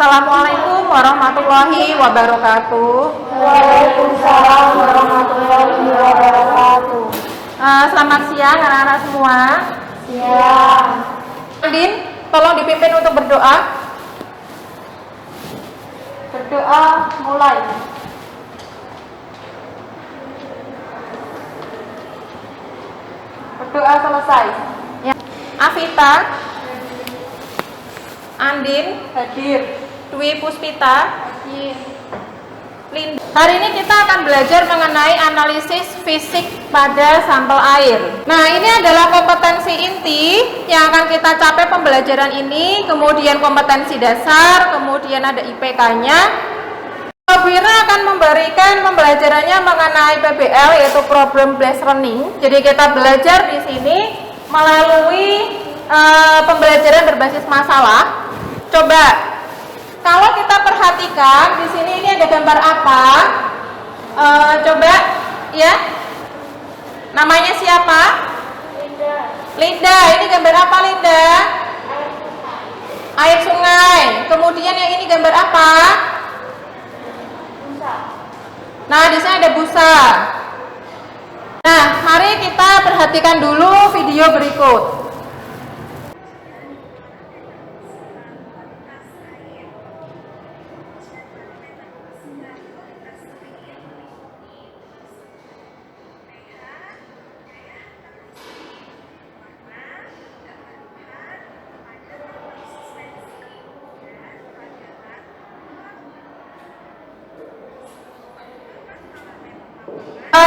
Assalamualaikum warahmatullahi wabarakatuh. Waalaikumsalam warahmatullahi wabarakatuh. Selamat siang anak-anak semua. Siang. Andin, tolong dipimpin untuk berdoa. Berdoa mulai. Berdoa selesai. Ya. Afita, Andin hadir, Dwi Puspita hadir. Hari ini kita akan belajar mengenai analisis fisik pada sampel air. Nah, ini adalah kompetensi inti yang akan kita capai pembelajaran ini, kemudian kompetensi dasar, kemudian ada IPK-nya. Wira akan memberikan pembelajarannya mengenai PBL, yaitu Problem Based Learning. Jadi kita belajar di sini melalui pembelajaran berbasis masalah. Coba, kalau kita perhatikan di sini ini ada gambar apa? Coba, ya. Namanya siapa? Linda. Linda. Ini gambar apa, Linda? Air sungai. Kemudian yang ini gambar apa? Busa. Nah, di sini ada busa. Nah, mari kita perhatikan dulu video berikut.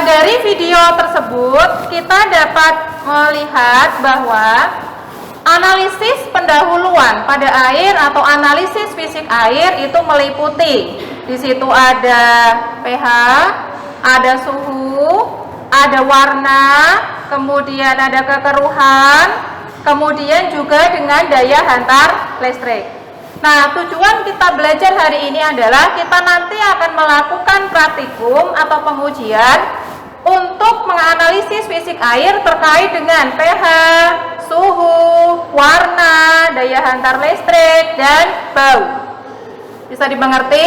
Dari video tersebut kita dapat melihat bahwa analisis pendahuluan pada air atau analisis fisik air itu meliputi di situ ada pH, ada suhu, ada warna, kemudian ada kekeruhan, kemudian juga dengan daya hantar listrik. Nah, tujuan kita belajar hari ini adalah kita nanti akan melakukan praktikum atau pengujian untuk menganalisis fisik air terkait dengan pH, suhu, warna, daya hantar listrik, dan bau. Bisa dimengerti?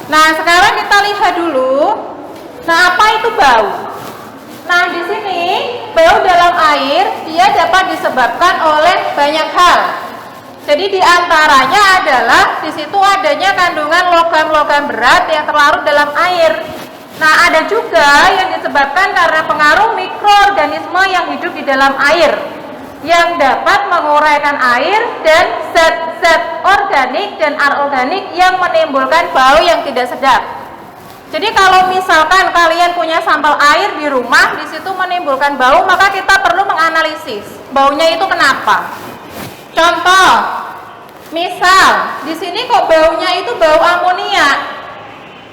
Nah, sekarang kita lihat dulu. Nah, apa itu bau? Nah, di sini bau dalam air dia dapat disebabkan oleh banyak hal. Jadi diantaranya adalah di situ adanya kandungan logam-logam berat yang terlarut dalam air. Nah, ada juga yang disebabkan karena pengaruh mikroorganisme yang hidup di dalam air yang dapat menguraikan air dan zat-zat organik dan anorganik yang menimbulkan bau yang tidak sedap. Jadi kalau misalkan kalian punya sampel air di rumah, di situ menimbulkan bau, maka kita perlu menganalisis baunya itu kenapa. Contoh, misal di sini kok baunya itu bau amonia,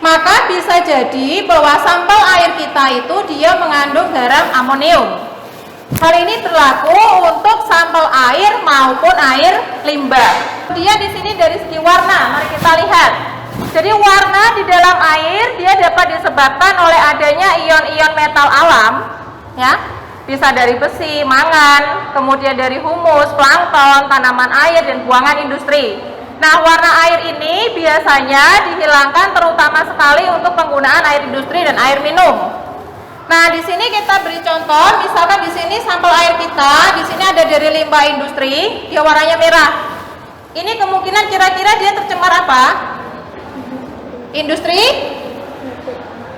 maka bisa jadi bahwa sampel air kita itu dia mengandung garam amonium. Hal ini berlaku untuk sampel air maupun air limbah. Kemudian di sini dari segi warna, mari kita lihat. Jadi warna di dalam air dia dapat disebabkan oleh adanya ion-ion metal alam, ya. Bisa dari besi, mangan, kemudian dari humus, plankton, tanaman air, dan buangan industri. Nah, warna air ini biasanya dihilangkan terutama sekali untuk penggunaan air industri dan air minum. Nah, di sini kita beri contoh, misalkan di sini sampel air kita, di sini ada dari limbah industri, dia warnanya merah. Ini kemungkinan kira-kira dia tercemar apa?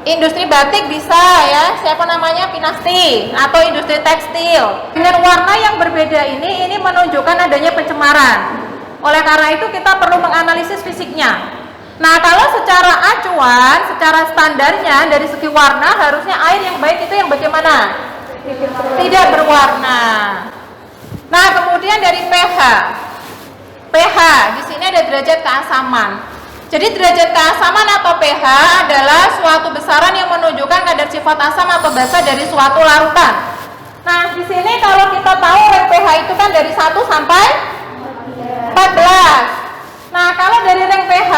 Industri batik bisa ya, siapa namanya, Pinasti, atau industri tekstil. Dengan warna yang berbeda ini menunjukkan adanya pencemaran. Oleh karena itu kita perlu menganalisis fisiknya. Nah, kalau secara acuan, secara standarnya dari segi warna harusnya air yang baik itu yang bagaimana? Tidak berwarna. Nah, kemudian dari pH. pH di sini ada derajat keasaman. Jadi derajat keasaman atau pH adalah suatu besaran yang menunjukkan kadar sifat asam atau basa dari suatu larutan. Nah, di sini kalau kita tahu rank pH itu kan dari 1 sampai 14. Nah, kalau dari rank pH,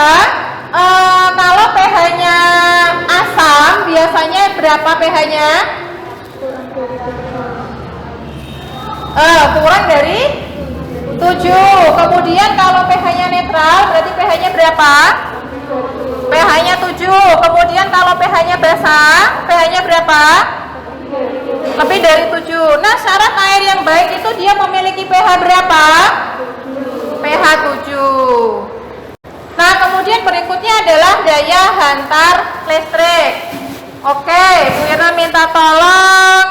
kalau pH-nya asam biasanya berapa pH-nya? Kurang dari 7. Kemudian kalau pH-nya netral berarti berapa? pH-nya 7. Kemudian kalau pH-nya basah, pH-nya berapa? Lebih dari 7. Nah, syarat air yang baik itu dia memiliki pH berapa? pH 7. Nah, kemudian berikutnya adalah daya hantar listrik. Oke, Bu Irna minta tolong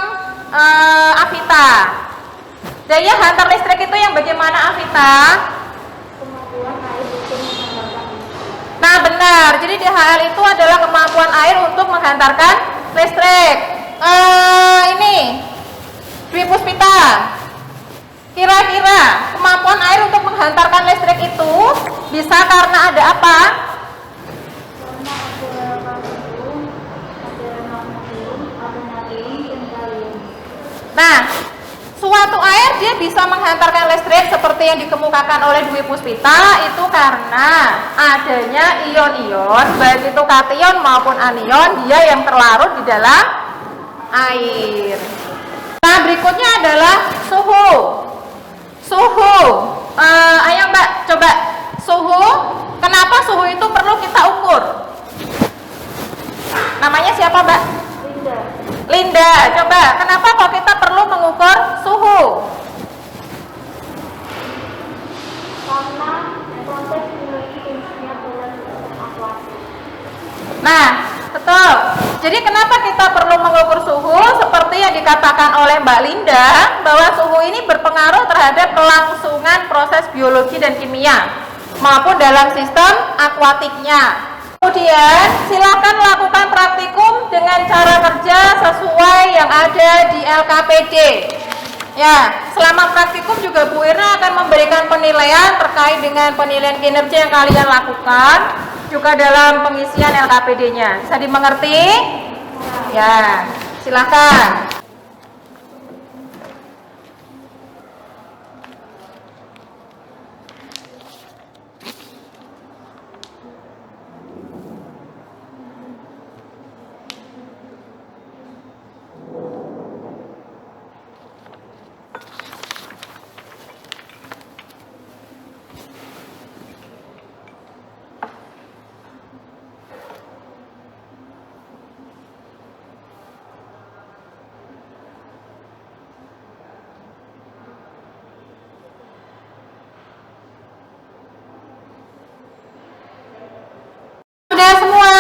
Afita. Daya hantar listrik itu yang bagaimana, Afita? Kemampuan air untuk menghantarkan listrik. Nah, benar. Jadi DHL itu adalah kemampuan air untuk menghantarkan listrik. Ini Dwi Puspita. Kira-kira kemampuan air untuk menghantarkan listrik itu bisa karena ada apa? Karena ada kalsium, ada magnesium, ada natrium, dan kalium. Nah, suatu air dia bisa menghantarkan listrik seperti yang dikemukakan oleh Dwi Puspita itu karena adanya ion-ion, baik itu kation maupun anion, dia yang terlarut di dalam air. Nah, berikutnya adalah suhu. Ayo Mbak, coba suhu. Kenapa suhu itu perlu kita ukur? Namanya siapa, Mbak? Linda. Linda, coba kenapa kok kita perlu mengukur suhu? Karena proses memiliki fungsinya dalam sistem akuatik. Nah, betul. Jadi kenapa kita perlu mengukur suhu? Seperti yang dikatakan oleh Mbak Linda, bahwa suhu ini berpengaruh terhadap kelangsungan proses biologi dan kimia maupun dalam sistem akuatiknya. Kemudian silakan lakukan praktikum dengan cara kerja sesuai yang ada di LKPD. Ya, selama praktikum juga Bu Irna akan memberikan penilaian terkait dengan penilaian kinerja yang kalian lakukan juga dalam pengisian LKPD-nya. Bisa dimengerti? Ya, silakan. Sudah semua?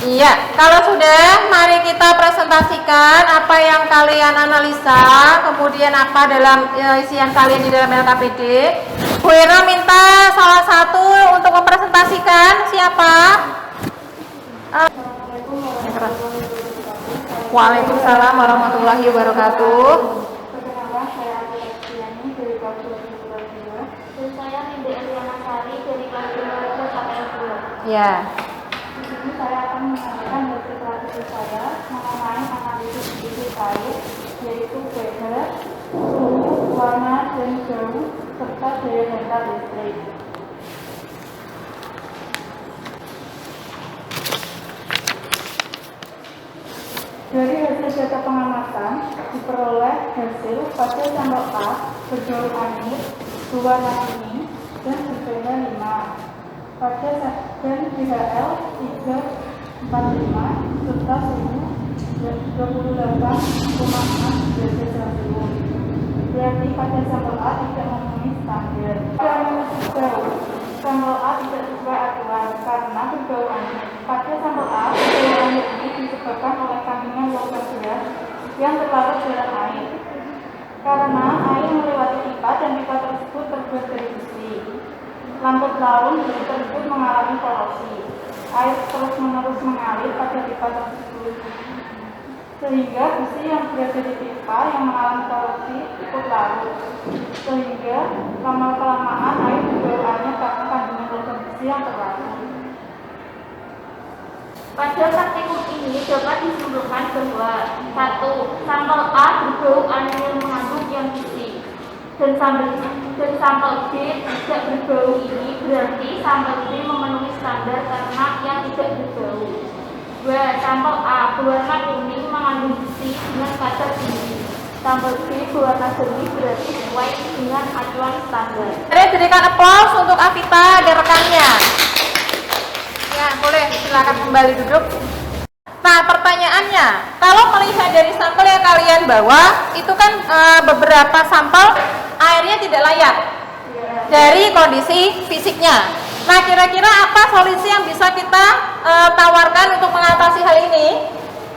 Iya, kalau sudah, mari kita presentasikan apa yang kalian analisa, kemudian apa dalam isian kalian di dalam LKPD. Bu Irna minta salah satu untuk mempresentasikan. Siapa? Waalaikumsalam warahmatullahi wabarakatuh. Perkenalkan, saya Ati Estiani dari kelas 2. Dan saya Nindi Eliana Sari dari kelas 2 KPL 2. Ya. Di sini saya akan menyampaikan hasil praktik saya mengenai analisis fisik air, yaitu pH, suhu, warna, dan jauh, serta daya hantar listrik. Dari hasil data pengamatan diperoleh hasil pada sampel A berjauh air, berwarna kuning, dan berpH 5. Pada dan DHL 345 serta suhu 28,6 derajat Celcius. Berarti pada sampel A tidak memenuhi standar. Sampel A tidak sesuai aturan karena berbau air. Pada sampel A, berbau air ini disebabkan oleh kandungan logam berat yang terlarut dalam air. Karena air melewati pipa dan pipa tersebut terbuat dari besi. Lambat laun besi tersebut mengalami korosi. Air terus-menerus mengalir pada pipa tersebut, sehingga besi yang berada di pipa yang mengalami korosi ikut larut. Sehingga lama-kelamaan air berbawaannya karena kandungan logam besi yang terlarut. Pada praktikum ini dapat disimpulkan bahwa 1. Sampel A berbau air yang mengandung ion besi, dan sampel B tidak berbau. Ini berarti sampel B memenuhi standar karena yang tidak berbau. 2. Sampel A berwarna kuning mengandung besi dengan kadar tinggi. Sampel B berwarna jernih berarti sesuai dengan acuan standar. Jadi berikan applause untuk Vita dan rekannya. Ya, boleh silakan kembali duduk. Nah, pertanyaannya, kalau melihat dari sampel yang kalian bawa, itu kan beberapa sampel airnya tidak layak dari kondisi fisiknya. Nah, kira-kira apa solusi yang bisa kita tawarkan untuk mengatasi hal ini?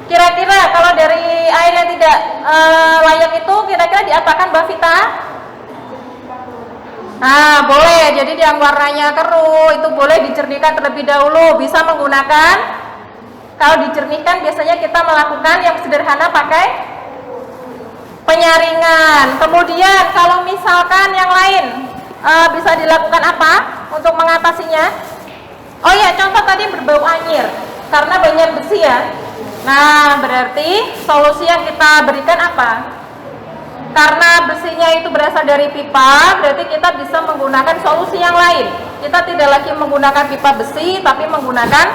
Kira-kira kalau dari air yang tidak layak itu, kira-kira diapakan Mbak Vita? Nah, boleh. Jadi yang warnanya keruh itu boleh dicernihkan terlebih dahulu. Bisa menggunakan, kalau dicernihkan biasanya kita melakukan yang sederhana pakai penyaringan. Kemudian kalau misalkan yang lain bisa dilakukan apa untuk mengatasinya? Oh ya, contoh tadi berbau anyir karena banyak besi ya. Nah, berarti solusi yang kita berikan apa? Karena besinya itu berasal dari pipa, berarti kita bisa menggunakan solusi yang lain. Kita tidak lagi menggunakan pipa besi, tapi menggunakan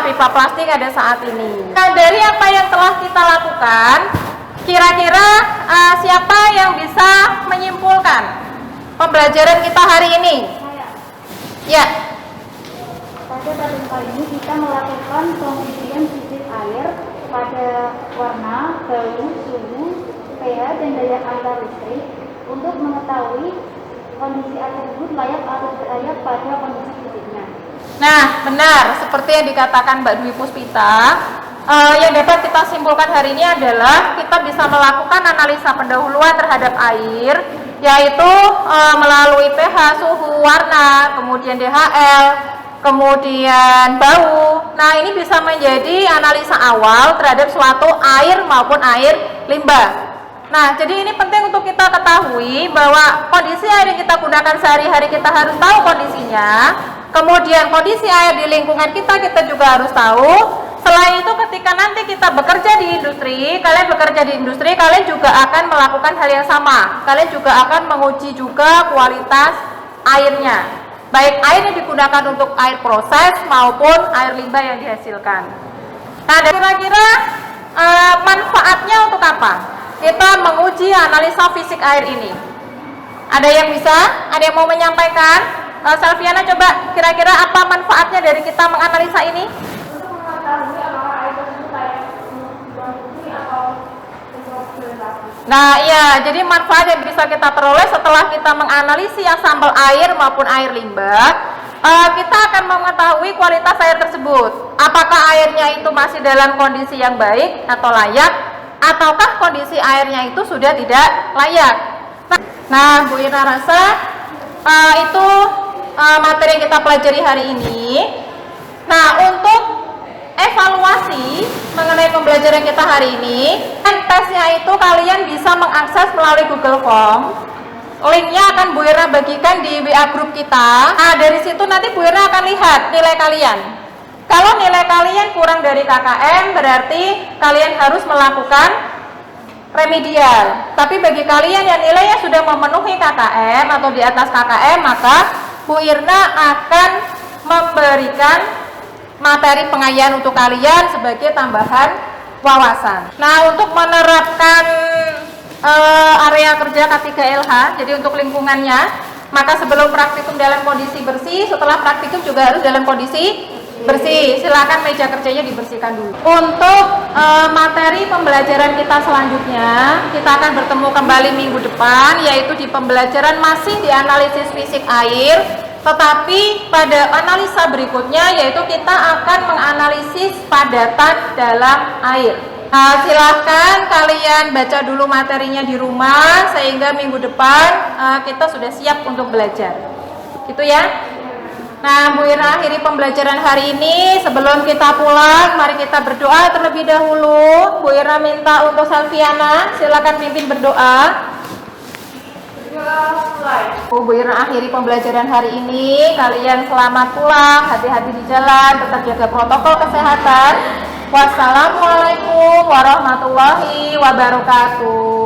pipa plastik ada saat ini. Nah, dari apa yang telah kita lakukan, kira-kira siapa yang bisa menyimpulkan pembelajaran kita hari ini? Ya. Pada tabel kali ini kita melakukan pengisian fisik air pada warna, bau, suhu, pH, dan daya antar listrik untuk mengetahui kondisi air tersebut layak atau tidak layak pada kondisi fisiknya. Nah, benar. Seperti yang dikatakan Mbak Dwi Puspita, yang dapat kita simpulkan hari ini adalah kita bisa melakukan analisa pendahuluan terhadap air, yaitu melalui pH, suhu, warna, kemudian DHL, kemudian bau. Nah, ini bisa menjadi analisa awal terhadap suatu air maupun air limbah. Nah, jadi ini penting untuk kita ketahui bahwa kondisi air yang kita gunakan sehari-hari kita harus tahu kondisinya. Kemudian kondisi air di lingkungan kita juga harus tahu. Selain itu, ketika nanti kita bekerja di industri, kalian juga akan melakukan hal yang sama. Kalian juga akan menguji juga kualitas airnya. Baik air yang digunakan untuk air proses maupun air limbah yang dihasilkan. Nah, kira-kira manfaatnya untuk apa? Kita menguji analisa fisik air ini. Ada yang bisa? Ada yang mau menyampaikan? Selviana, coba kira-kira apa manfaatnya dari kita menganalisa ini? Untuk mengetahui apakah air tersebut layak dikonsumsi atau Nah, iya, jadi manfaat yang bisa kita peroleh setelah kita menganalisis sampel air maupun air limbah, kita akan mengetahui kualitas air tersebut. Apakah airnya itu masih dalam kondisi yang baik atau layak, ataukah kondisi airnya itu sudah tidak layak. Nah, Bu Ira rasa itu materi yang kita pelajari hari ini. Nah, untuk evaluasi mengenai pembelajaran kita hari ini, tesnya itu kalian bisa mengakses melalui Google Form. Linknya akan Bu Ira bagikan di WA grup kita. Nah, dari situ nanti Bu Ira akan lihat nilai kalian. Kalau nilai kalian kurang dari KKM, berarti kalian harus melakukan remedial. Tapi bagi kalian yang nilainya sudah memenuhi KKM atau di atas KKM, maka Bu Irna akan memberikan materi pengayaan untuk kalian sebagai tambahan wawasan. Nah, untuk menerapkan area kerja K3LH, jadi untuk lingkungannya, maka sebelum praktikum dalam kondisi bersih, setelah praktikum juga harus dalam kondisi bersih. Silakan meja kerjanya dibersihkan dulu. Untuk materi pembelajaran kita selanjutnya, kita akan bertemu kembali minggu depan, yaitu di pembelajaran masih di analisis fisik air, tetapi pada analisa berikutnya yaitu kita akan menganalisis padatan dalam air. Nah, silahkan kalian baca dulu materinya di rumah sehingga minggu depan kita sudah siap untuk belajar. Gitu ya. Nah, Bu Ira akhiri pembelajaran hari ini. Sebelum kita pulang, mari kita berdoa terlebih dahulu. Bu Ira minta untuk Selviana, silakan pimpin berdoa. Bu Ira akhiri pembelajaran hari ini. Kalian selamat pulang, hati-hati di jalan, tetap jaga protokol kesehatan. Wassalamualaikum warahmatullahi wabarakatuh.